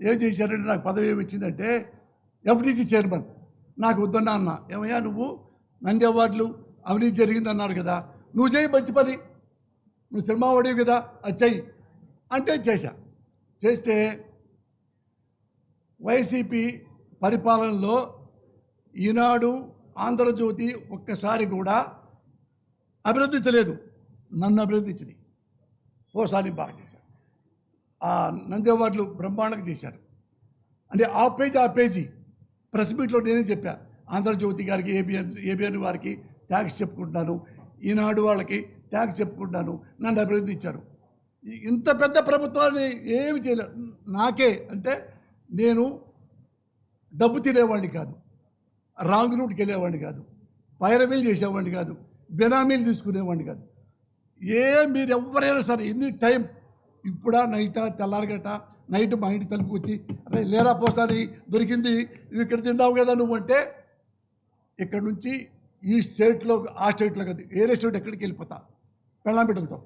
ఏం చేశారంటే నాకు పదవి ఏమి ఇచ్చిందంటే ఎఫ్డీసీ చైర్మన్. నాకు వద్దన్నా అన్న, ఏమయ్యా నువ్వు నంది అవార్డులు అవినీతి జరిగిందన్నారు కదా, నువ్వు చేయి మంచి పని, నువ్వు సినిమా వాడివి కదా, అది చెయ్యి అంటే చేస్తే వైసీపీ పరిపాలనలో ఈనాడు ఆంధ్రజ్యోతి ఒక్కసారి కూడా అభినందించలేదు, నన్ను అభినందించింది. ఓసారి బాగా చేశారు, ఆ నంది అవార్డులు బ్రహ్మాండంగా చేశారు. అంటే ఆ పేజీ ప్రెస్ మీట్లో నేనే చెప్పా, ఆంధ్రజ్యోతి గారికి ఏబిఎన్ వారికి ట్యాక్స్ చెప్పుకుంటున్నాను, ఈనాడు వాళ్ళకి ట్యాక్స్ చెప్పుకుంటున్నాను, నన్ను అభినందించారు. ఇంత పెద్ద ప్రభుత్వాన్ని ఏమి చేయలేదు. నాకే అంటే నేను డబ్బు తినేవాడిని కాదు, రాంగ్ రూట్కి వెళ్ళేవాడిని కాదు, పైరవీలు చేసేవాడిని కాదు, బెనామీలు తీసుకునేవాడిని కాదు. మీరు ఎవరైనా సరే ఎనీ టైం, ఇప్పుడా నైటా తెల్లారగట, నైట్ మా ఇంటి తలుపుకి వచ్చి అరే లేరా పోసాని దొరికింది ఇది ఇక్కడ తిన్నావు కదా నువ్వు అంటే, ఇక్కడ నుంచి ఈ స్టేట్లో ఆ స్టేట్లో కదా వేరే స్టేట్ ఎక్కడికి వెళ్ళిపోతా పెళ్ళాం బిడ్డలతో.